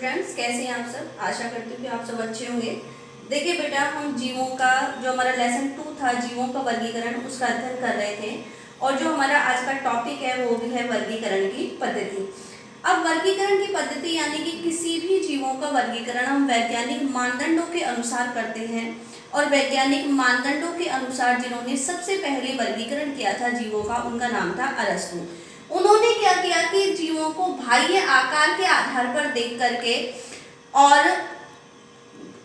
Students, कैसे हैं आप सब। आशा करती हूँ कि आप सब अच्छे होंगे। देखिए बेटा, हम जीवों का जो हमारा लेसन 2 था, जीवों का वर्गीकरण, उसका अध्ययन कर रहे थे। और जो हमारा आज का टॉपिक है वो भी है वर्गीकरण की पद्धति। अब वर्गीकरण की पद्धति यानी कि किसी भी जीवों का वर्गीकरण हम वैज्ञानिक मानदंडों के अनुसार करते हैं। और वैज्ञानिक मानदंडों के अनुसार जिन्होंने सबसे पहले वर्गीकरण किया था जीवों का, उनका नाम था अरस्तु। उन्होंने क्या किया कि जीवों को बाह्य आकार के आधार पर देख करके और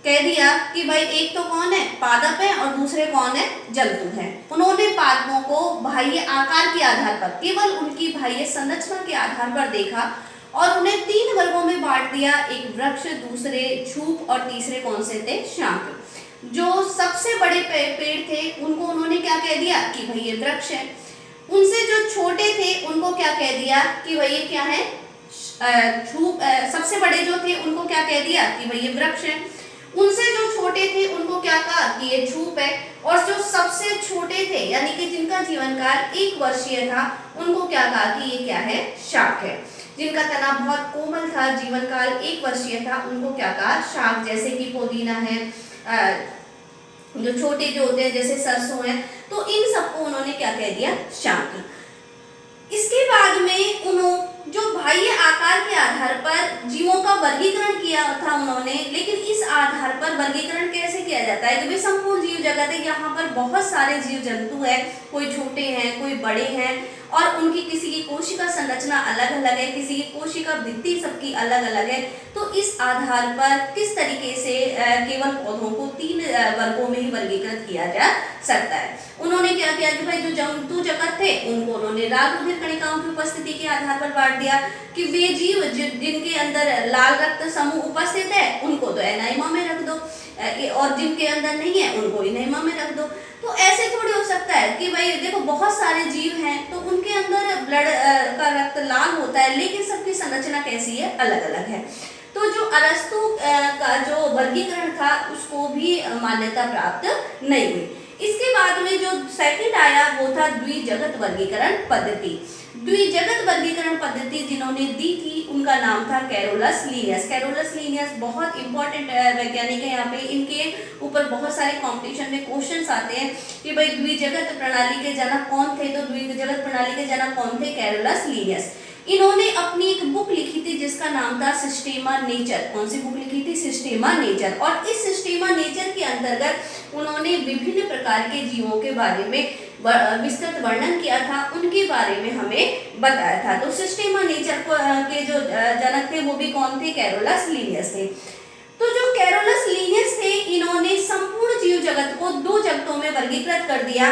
कह दिया कि भाई एक तो कौन है, पादप है, और दूसरे कौन है, जंतु है। उन्होंने पादपों को बाह्य आकार के आधार पर, केवल उनकी बाह्य संरचना के आधार पर देखा और उन्हें 3 वर्गों में बांट दिया। एक वृक्ष, दूसरे झूप और तीसरे कौन से थे, शाक। जो सबसे बड़े पेड़ थे उनको उन्होंने क्या कह दिया कि भाई ये वृक्ष है। उनसे जो छोटे थे उनको क्या कह दिया कि भाई ये क्या है, झूप। सबसे बड़े जो थे उनको क्या कह दिया कि भाई ये वृक्ष है। उनसे जो छोटे थे उनको क्या कहा कि ये झूप है। और जो सबसे छोटे थे यानी कि जिनका जीवन काल 1 वर्षीय था, उनको क्या कहा कि ये क्या है, शाक है। जिनका तना बहुत कोमल था, जीवन काल 1 वर्षीय था, उनको क्या कहा, शाक। जैसे कि पुदीना है, जो छोटे जो होते हैं जैसे सरसों है, तो इन सबको उन्होंने क्या कह दिया, शाक। इसके बाद में उन्होंने जो बाह्य आकार के आधार पर जीवों का वर्गीकरण किया था उन्होंने, लेकिन इस आधार पर वर्गीकरण कैसे किया जाता है कि भाई संपूर्ण जीव जगत है, यहाँ पर बहुत सारे जीव जंतु है, कोई छोटे हैं, कोई बड़े हैं, और उनकी किसी की कोशिका संरचना अलग अलग है, किसी की कोशिका भित्ति सबकी अलग अलग है। तो इस आधार पर किस तरीके से केवल पौधों को 3 वर्गों में ही वर्गीकृत किया जा सकता है। उन्होंने क्या किया कि भाई जो जंतु जगत थे उनको उन्होंने लाल रुधिर कणिकाओं की उपस्थिति के आधार पर बांट दिया कि वे जीव जिनके अंदर लाल रक्त समूह उपस्थित है उनको तो एनाइमा में रख दो, और जिनके अंदर नहीं है उनको इनैमा में रख दो। तो ऐसे थोड़ी हो सकता है कि भाई देखो बहुत सारे जीव हैं तो उनके अंदर ब्लड का रक्त लाल होता है, लेकिन सबकी संरचना कैसी है, अलग अलग है। तो जो अरस्तु का जो वर्गीकरण था उसको भी मान्यता प्राप्त नहीं हुई। इसके बाद में जो सेकंड आया वो था द्विजगत वर्गीकरण पद्धति। द्विजगत वर्गीकरण पद्धति जिन्होंने दी थी उनका नाम था कैरोलस लीनियस। कैरोलस लीनियस बहुत इंपॉर्टेंट वैज्ञानिक है। यहाँ पे इनके ऊपर बहुत सारे कॉम्पिटिशन में क्वेश्चंस आते हैं कि भाई द्विजगत प्रणाली के जनक कौन थे। तो द्विजगत प्रणाली के जनक कौन थे, कैरोलस लीनियस। इन्होंने अपनी एक बुक लिखी थी जिसका नाम था सिस्टेमा नेचर। कौन सी बुक लिखी थी, सिस्टेमा नेचर। और इस सिस्टेमा नेचर के अंतर्गत उन्होंने विभिन्न प्रकार के जीवों के बारे में विस्तृत वर्णन किया था, उनके बारे में हमें बताया था। तो सिस्टेमा नेचर के जो जनक थे वो भी कौन थे, कैरोलस लीनियस थे। तो जो कैरोलस लीनियस थे इन्होंने संपूर्ण जीव जगत को 2 जगतों में वर्गीकृत कर दिया।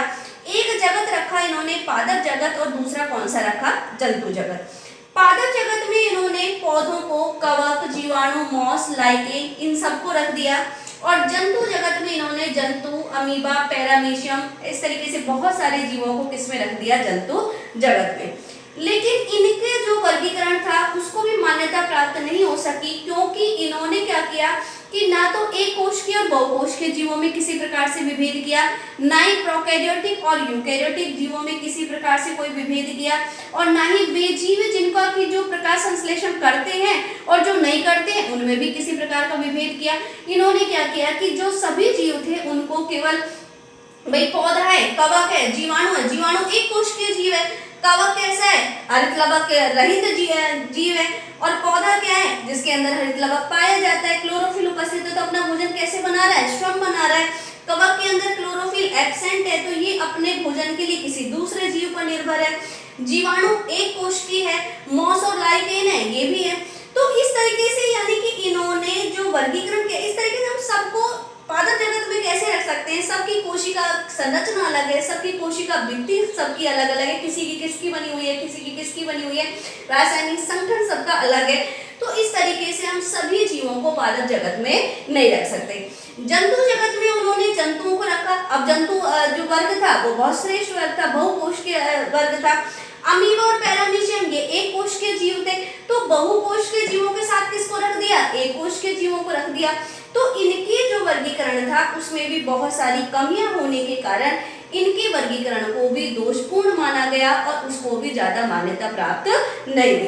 एक जगत रखा इन्होंने पादप जगत और दूसरा कौन सा रखा, जंतु जगत। पादप जगत में इन्होंने पौधों को कवक, जीवाणु, मॉस, लाइकेन इन सबको रख दिया। और जंतु जगत में इन्होंने जंतु, अमीबा, पैरामीशियम, इस तरीके से बहुत सारे जीवों को किसमें रख दिया, जंतु जगत में। लेकिन इनके जो वर्गीकरण था उसको भी मान्यता प्राप्त नहीं हो सकी, क्योंकि इन्होंने क्या किया कि ना तो एक कोशिकीय और बहुकोशिकीय जीवों में किसी प्रकार से विभेद किया, ना ही प्रोकैरियोटिक और यूकैरियोटिक जीवों में किसी प्रकार से कोई विभेद किया, और ना ही वे जीव जिनका की जो प्रकाश संश्लेषण करते हैं और जो नहीं करते हैं उनमें भी किसी प्रकार का विभेद किया। इन्होंने क्या किया कि जो सभी जीव थे उनको केवल भाई पौधा है, कवक है, जीवाणु है, जीवाणु एक कोशिकीय जीव है, कवक कैसा है, हरित लवक रहित जीव है, और पौधा क्या है जिसके अंदर हरित लवक पाया जाता है, क्लोरोफिल उपस्थित है, तो अपना भोजन कैसे बना रहा है, श्रम बना रहा है। कवक के अंदर क्लोरोफिल एब्सेंट है तो ये अपने भोजन के लिए किसी दूसरे जीव पर निर्भर है। जीवाणु एक कोशिकीय है, मॉस और लाइकेन है, ये भी है। तो इस तरीके से यानी कि इन्होंने जो वर्गीकरण किया, इस तरीके से हम सबको पादप जगत में कैसे रख सकते हैं, सबकी कोशिका संरचना अलग है, सबकी कोशिका भित्ति सबकी अलग अलग है, किसी की किसकी बनी हुई है, किसी की किसकी बनी हुई है, रासायनिक संगठन सबका अलग है। तो इस तरीके से हम सभी जीवों को पादप जगत में नहीं रख सकते। जंतु जगत में उन्होंने जंतुओं को रखा। अब जंतु जो वर्ग था वो बहुत श्रेष्ठ वर्ग था, बहुकोशिकीय वर्ग था। अमीबा और पैरामीशियम ये एक कोशिकीय जीव थे, तो बहुकोशिकीय जीवों के साथ किसको रख दिया, एक कोशिकीय जीवों को रख दिया। तो इनके जो वर्गीकरण था उसमें भी बहुत सारी कमियां होने के कारण इनके वर्गीकरण को भी दोषपूर्ण माना गया और उसको भी ज्यादा मान्यता प्राप्त नहीं हुई।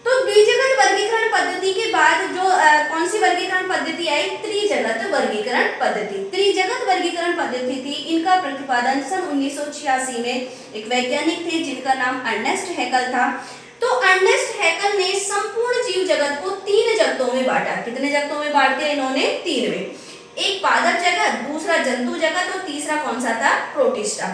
तो द्विजगत वर्गीकरण पद्धति के बाद जो वर्गीकरण पद्धति। त्रिजगत वर्गीकरण पद्धति थी, इनका प्रतिपादन सन 1986 में एक वैज्ञानिक थे जिनका नाम अर्नेस्ट हैकल था। तो अर्नेस्ट हैकल ने संपूर्ण जीव जगत को 3 जगतों में बांटा। कितने जगतों में बांट दिया इन्होंने? 3 में। एक पादप जगत, दूसरा जंतु जगत और तीसरा कौन सा था? प्रोटिस्टा।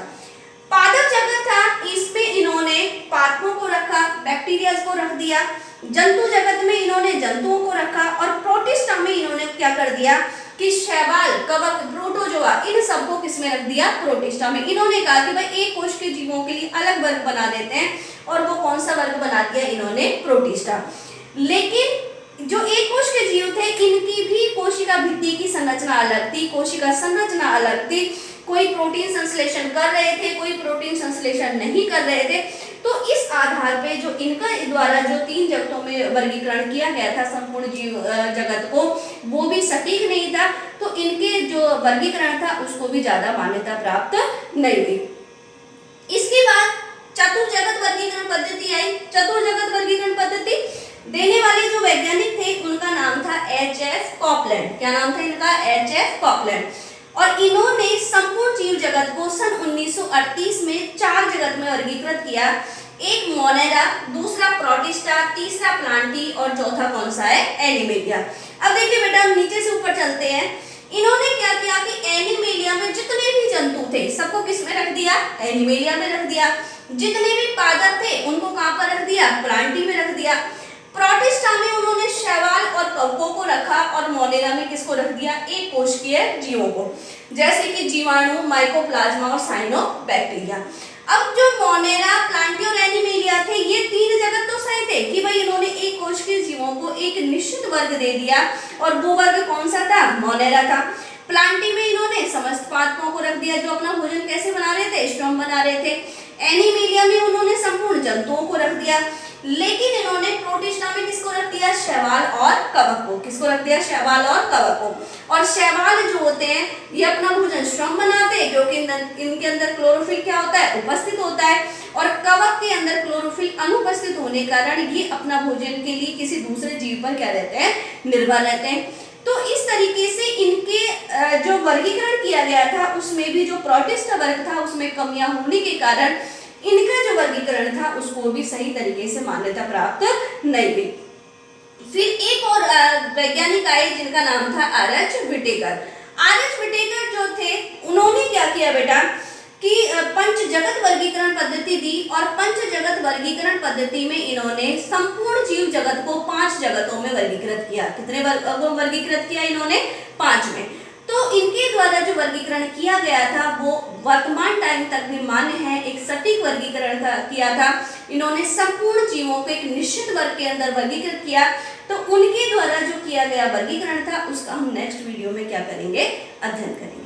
पादप जगत था, इसमें इन्होंने पादपों को रखा, बैक्टीरिया को रख दिया। जंतु जगत में इन्होंने जंतुओं को रखा और प्रोटिस्टा में इन्होंने क्या कर दिया कि शैवाल, कवक, प्रोटोजोआ, इन सबको किसमें रख दिया? प्रोटिस्टा में। इन्होंने कहा कि भाई एक कोश के जीवों के लिए अलग वर्ग बना देते हैं, और वो कौन सा वर्ग बना दिया इन्होंने? प्रोटिस्टा। लेकिन जो एक कोश के जीव थे, इनकी भी कोशिका भित्ति की संरचना अलग थी, कोशिका संरचना अलग थी। कोई प्रोटीन संश्लेषण कर रहे थे, कोई प्रोटीन संश्लेषण नहीं कर रहे थे। तो इस आधार पे जो इनका द्वारा जो 3 जगतों में वर्गीकरण किया गया था संपूर्ण जीव जगत को, वो भी सटीक नहीं था। तो इनके जो वर्गीकरण था उसको भी ज्यादा मान्यता प्राप्त नहीं हुई। इसके बाद चतुर्जगत वर्गीकरण पद्धति आई। चतुर्जगत वर्गीकरण पद्धति देने वाले जो वैज्ञानिक थे उनका नाम था H.F. कॉपलैंड। क्या नाम था इनका? H.F. कॉपलैंड। और इन्होंने संपूर्ण जीव जगत को सन 1938 में 4 जगत में वर्गीकृत किया। एक मोनेरा, दूसरा प्रोटिस्टा, तीसरा प्लांटी और चौथा कौन सा है? एनिमेलिया। अब देखिए बेटा, हम नीचे से ऊपर चलते हैं। इन्होंने क्या किया कि एनिमेलिया में जितने भी जंतु थे सबको किस में रख दिया? एनिमेलिया में रख दिया। जितने भी पादप थे उनको कहां पर रख दिया? प्लांटी में रख दिया। प्रोटिस्टा में उन्होंने शैवाल और कवकों को रखा और मोनेरा में किसको रख दिया? एक कोशिकीय जीवों को, जैसे कि जीवाणु, माइकोप्लाज्मा और साइनोबैक्टीरिया। अब जो मोनेरा, प्लांटी और एनिमेलिया थे, ये 3 जगत तो सही थे कि भाई इन्होंने एक कोशिकीय जीवों को एक निश्चित वर्ग दे दिया, और वो वर्ग कौन सा था? मोनेरा था। प्लांटी में इन्होंने समस्त पादपों को रख दिया जो अपना भोजन कैसे बना रहे थे? स्टोम बना रहे थे। एनिमेलिया में उन्होंने संपूर्ण जंतुओं को रख दिया। लेकिन इन्होंने प्रोटिस्टा में किसको रख दिया? शैवाल और कवक को। किसको रख दिया? शैवाल और कवक को। और शैवाल जो होते हैं ये अपना भोजन श्रम बनाते हैं, क्योंकि इनके अंदर क्लोरोफिल क्या होता है? उपस्थित होता है। और कवक के अंदर क्लोरोफिल अनुपस्थित होने के कारण ये अपना भोजन के लिए किसी दूसरे जीव पर क्या रहते हैं? निर्भर रहते हैं। तो इस तरीके से इनके जो वर्गीकरण किया गया था उसमें भी जो प्रोटिस्टा वर्ग था उसमें कमियां होने के कारण इनका जो वर्गीकरण था उसको भी सही तरीके से मान्यता प्राप्त नहीं हुई। फिर एक और वैज्ञानिक आए जिनका नाम था आर.एच. व्हिटेकर। आर.एच. व्हिटेकर जो थे उन्होंने क्या किया बेटा कि पंचजगत वर्गीकरण पद्धति दी, और पंचजगत वर्गीकरण पद्धति में इन्होंने संपूर्ण जीव जगत को 5 जगतों में वर्गीकृत किया। कितने वर्गीकृत किया इन्होंने? 5 में। तो इनके द्वारा जो वर्गीकरण किया गया था वो वर्तमान टाइम तक भी मान्य है, एक सटीक वर्गीकरण किया था। इन्होंने संपूर्ण जीवों को एक निश्चित वर्ग के अंदर वर्गीकृत किया। तो उनके द्वारा जो किया गया वर्गीकरण था उसका हम नेक्स्ट वीडियो में क्या करेंगे? अध्ययन करेंगे।